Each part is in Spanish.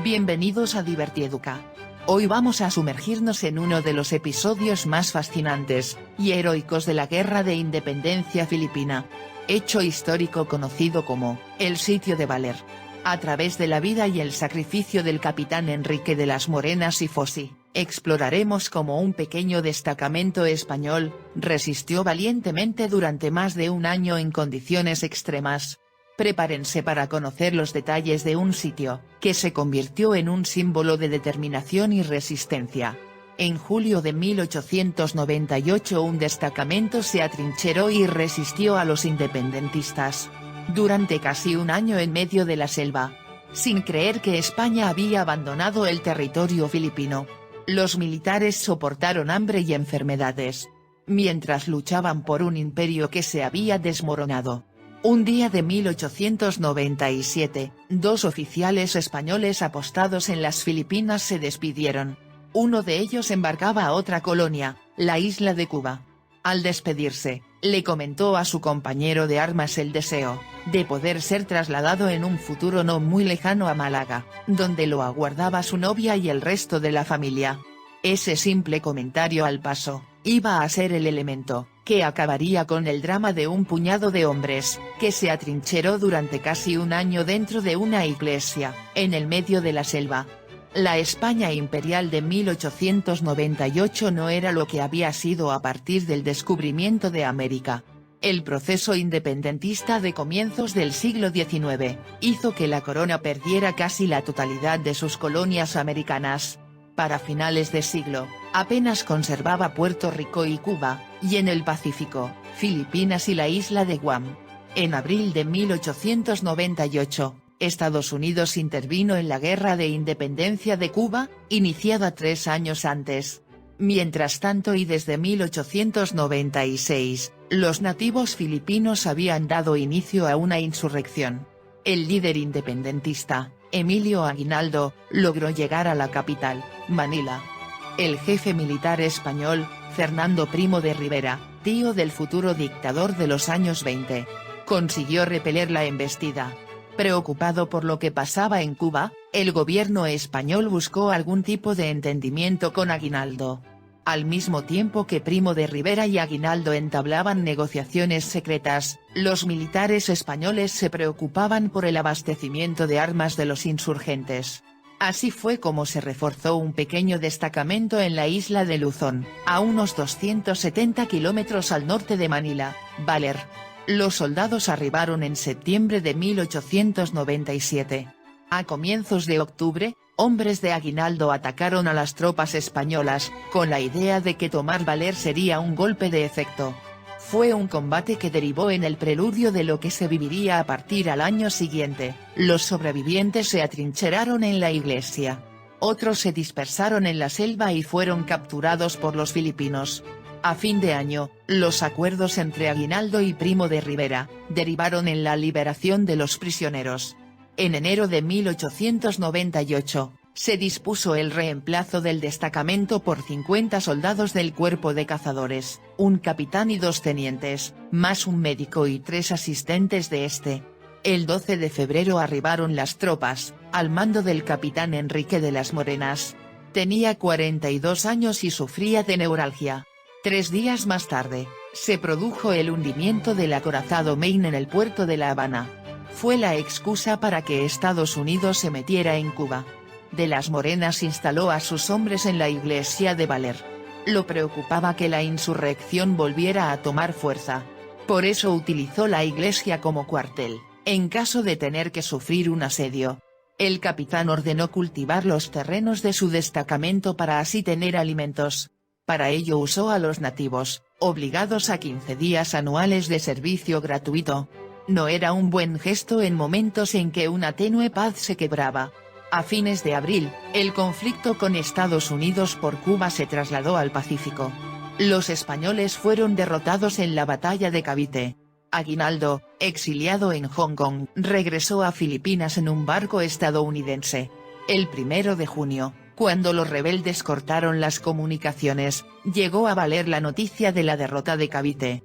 Bienvenidos a Divertieduca. Hoy vamos a sumergirnos en uno de los episodios más fascinantes y heroicos de la Guerra de Independencia Filipina. Hecho histórico conocido como el Sitio de Baler. A través de la vida y el sacrificio del capitán Enrique de las Morenas y Fossí, exploraremos cómo un pequeño destacamento español resistió valientemente durante más de un año en condiciones extremas. Prepárense para conocer los detalles de un sitio que se convirtió en un símbolo de determinación y resistencia. En julio de 1898 un destacamento se atrincheró y resistió a los independentistas. Durante casi un año en medio de la selva. Sin creer que España había abandonado el territorio filipino. Los militares soportaron hambre y enfermedades. Mientras luchaban por un imperio que se había desmoronado. Un día de 1897, dos oficiales españoles apostados en las Filipinas se despidieron. Uno de ellos embarcaba a otra colonia, la isla de Cuba. Al despedirse, le comentó a su compañero de armas el deseo de poder ser trasladado en un futuro no muy lejano a Málaga, donde lo aguardaba su novia y el resto de la familia. Ese simple comentario al paso, iba a ser el elemento que acabaría con el drama de un puñado de hombres, que se atrincheró durante casi un año dentro de una iglesia, en el medio de la selva. La España imperial de 1898 no era lo que había sido a partir del descubrimiento de América. El proceso independentista de comienzos del siglo XIX, hizo que la corona perdiera casi la totalidad de sus colonias americanas. Para finales de siglo, apenas conservaba Puerto Rico y Cuba, y en el Pacífico, Filipinas y la isla de Guam. En abril de 1898, Estados Unidos intervino en la Guerra de Independencia de Cuba, iniciada 3 años antes. Mientras tanto y desde 1896, los nativos filipinos habían dado inicio a una insurrección. El líder independentista, Emilio Aguinaldo, logró llegar a la capital, Manila. El jefe militar español, Fernando Primo de Rivera, tío del futuro dictador de los años 20, consiguió repeler la embestida. Preocupado por lo que pasaba en Cuba, el gobierno español buscó algún tipo de entendimiento con Aguinaldo. Al mismo tiempo que Primo de Rivera y Aguinaldo entablaban negociaciones secretas, los militares españoles se preocupaban por el abastecimiento de armas de los insurgentes. Así fue como se reforzó un pequeño destacamento en la isla de Luzón, a unos 270 kilómetros al norte de Manila, Baler. Los soldados arribaron en septiembre de 1897. A comienzos de octubre, hombres de Aguinaldo atacaron a las tropas españolas, con la idea de que tomar Baler sería un golpe de efecto. Fue un combate que derivó en el preludio de lo que se viviría a partir al año siguiente. Los sobrevivientes se atrincheraron en la iglesia. Otros se dispersaron en la selva y fueron capturados por los filipinos. A fin de año, los acuerdos entre Aguinaldo y Primo de Rivera, derivaron en la liberación de los prisioneros. En enero de 1898, se dispuso el reemplazo del destacamento por 50 soldados del cuerpo de cazadores, un capitán y 2 tenientes, más un médico y 3 asistentes de este. El 12 de febrero arribaron las tropas, al mando del capitán Enrique de las Morenas. Tenía 42 años y sufría de neuralgia. 3 días más tarde, se produjo el hundimiento del acorazado Maine en el puerto de La Habana. Fue la excusa para que Estados Unidos se metiera en Cuba. De las Morenas instaló a sus hombres en la iglesia de Baler. Lo preocupaba que la insurrección volviera a tomar fuerza. Por eso utilizó la iglesia como cuartel, en caso de tener que sufrir un asedio. El capitán ordenó cultivar los terrenos de su destacamento para así tener alimentos. Para ello usó a los nativos, obligados a 15 días anuales de servicio gratuito. No era un buen gesto en momentos en que una tenue paz se quebraba. A fines de abril, el conflicto con Estados Unidos por Cuba se trasladó al Pacífico. Los españoles fueron derrotados en la batalla de Cavite. Aguinaldo, exiliado en Hong Kong, regresó a Filipinas en un barco estadounidense. El 1 de junio, cuando los rebeldes cortaron las comunicaciones, llegó a Baler la noticia de la derrota de Cavite.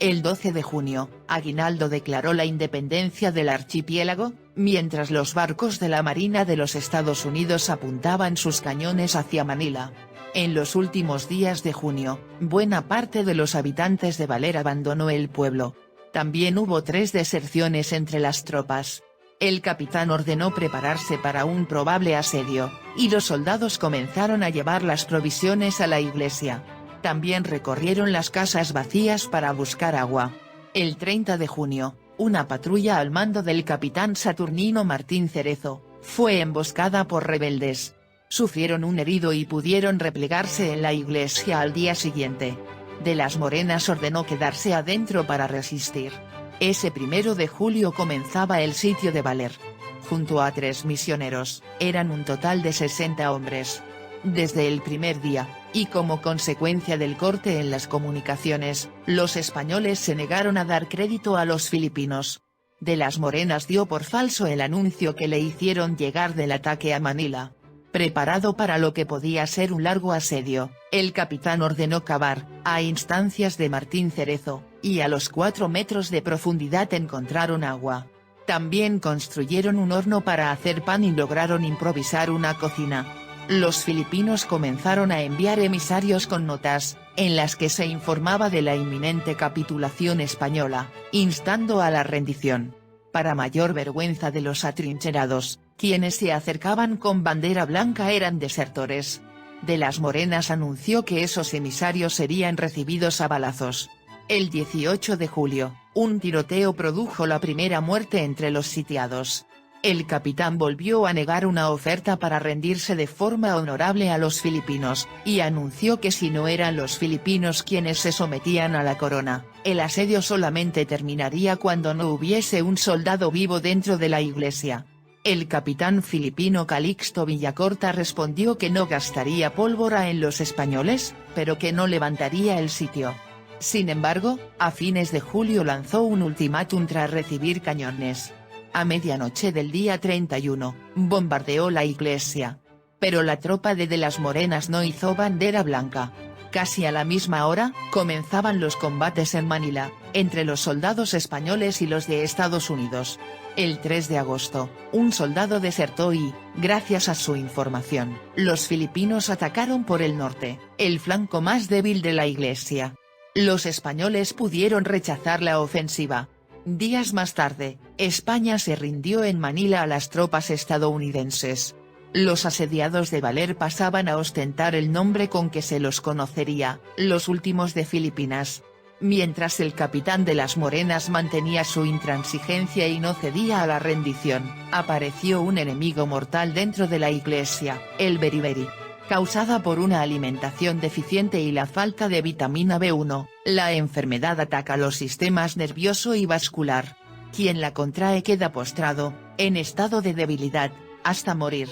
El 12 de junio, Aguinaldo declaró la independencia del archipiélago, mientras los barcos de la Marina de los Estados Unidos apuntaban sus cañones hacia Manila. En los últimos días de junio, buena parte de los habitantes de Valer abandonó el pueblo. También hubo 3 deserciones entre las tropas. El capitán ordenó prepararse para un probable asedio, y los soldados comenzaron a llevar las provisiones a la iglesia. También recorrieron las casas vacías para buscar agua. El 30 de junio, una patrulla al mando del capitán Saturnino Martín Cerezo, fue emboscada por rebeldes. Sufrieron un herido y pudieron replegarse en la iglesia al día siguiente. De las Morenas ordenó quedarse adentro para resistir. Ese 1 de julio comenzaba el sitio de Valer. Junto a 3 misioneros, eran un total de 60 hombres. Desde el primer día, y como consecuencia del corte en las comunicaciones, los españoles se negaron a dar crédito a los filipinos. De las Morenas dio por falso el anuncio que le hicieron llegar del ataque a Manila. Preparado para lo que podía ser un largo asedio, el capitán ordenó cavar, a instancias de Martín Cerezo, y a los 4 metros de profundidad encontraron agua. También construyeron un horno para hacer pan y lograron improvisar una cocina. Los filipinos comenzaron a enviar emisarios con notas, en las que se informaba de la inminente capitulación española, instando a la rendición. Para mayor vergüenza de los atrincherados, quienes se acercaban con bandera blanca eran desertores. De las Morenas anunció que esos emisarios serían recibidos a balazos. El 18 de julio, un tiroteo produjo la primera muerte entre los sitiados. El capitán volvió a negar una oferta para rendirse de forma honorable a los filipinos, y anunció que si no eran los filipinos quienes se sometían a la corona, el asedio solamente terminaría cuando no hubiese un soldado vivo dentro de la iglesia. El capitán filipino Calixto Villacorta respondió que no gastaría pólvora en los españoles, pero que no levantaría el sitio. Sin embargo, a fines de julio lanzó un ultimátum tras recibir cañones. A medianoche del día 31, bombardeó la iglesia. Pero la tropa de las Morenas no hizo bandera blanca. Casi a la misma hora, comenzaban los combates en Manila, entre los soldados españoles y los de Estados Unidos. El 3 de agosto, un soldado desertó y, gracias a su información, los filipinos atacaron por el norte, el flanco más débil de la iglesia. Los españoles pudieron rechazar la ofensiva. Días más tarde, España se rindió en Manila a las tropas estadounidenses. Los asediados de Valer pasaban a ostentar el nombre con que se los conocería, los últimos de Filipinas. Mientras el capitán de las Morenas mantenía su intransigencia y no cedía a la rendición, apareció un enemigo mortal dentro de la iglesia, el beriberi. Causada por una alimentación deficiente y la falta de vitamina B1, la enfermedad ataca los sistemas nervioso y vascular. Quien la contrae queda postrado, en estado de debilidad, hasta morir.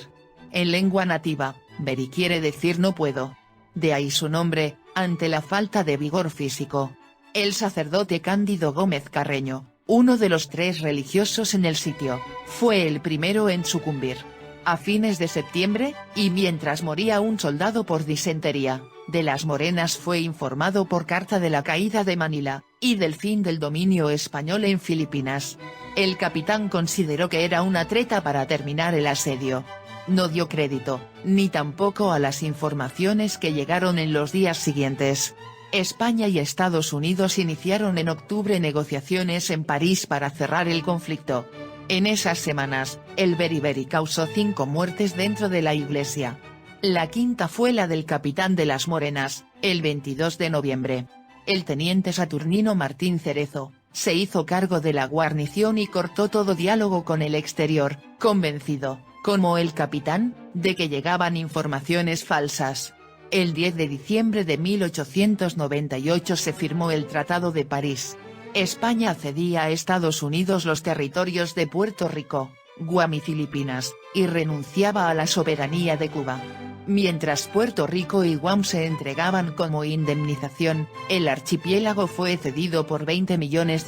En lengua nativa, beri quiere decir no puedo. De ahí su nombre, ante la falta de vigor físico. El sacerdote Cándido Gómez Carreño, uno de los 3 religiosos en el sitio, fue el primero en sucumbir. A fines de septiembre, y mientras moría un soldado por disentería, de las Morenas fue informado por carta de la caída de Manila, y del fin del dominio español en Filipinas. El capitán consideró que era una treta para terminar el asedio. No dio crédito, ni tampoco a las informaciones que llegaron en los días siguientes. España y Estados Unidos iniciaron en octubre negociaciones en París para cerrar el conflicto. En esas semanas, el beriberi causó 5 muertes dentro de la iglesia. La quinta fue la del capitán de las Morenas, el 22 de noviembre. El teniente Saturnino Martín Cerezo, se hizo cargo de la guarnición y cortó todo diálogo con el exterior, convencido, como el capitán, de que llegaban informaciones falsas. El 10 de diciembre de 1898 se firmó el Tratado de París. España cedía a Estados Unidos los territorios de Puerto Rico, Guam y Filipinas, y renunciaba a la soberanía de Cuba. Mientras Puerto Rico y Guam se entregaban como indemnización, el archipiélago fue cedido por $20 millones.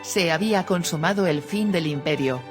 Se había consumado el fin del imperio.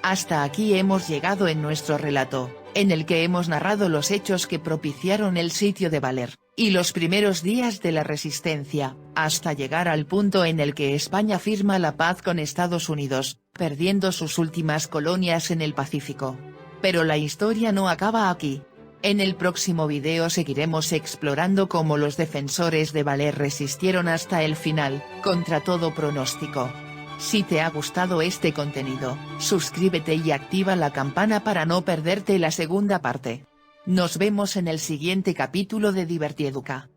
Hasta aquí hemos llegado en nuestro relato, en el que hemos narrado los hechos que propiciaron el sitio de Valer, y los primeros días de la resistencia, hasta llegar al punto en el que España firma la paz con Estados Unidos, perdiendo sus últimas colonias en el Pacífico. Pero la historia no acaba aquí. En el próximo video seguiremos explorando cómo los defensores de Valer resistieron hasta el final, contra todo pronóstico. Si te ha gustado este contenido, suscríbete y activa la campana para no perderte la segunda parte. Nos vemos en el siguiente capítulo de Divertieduca.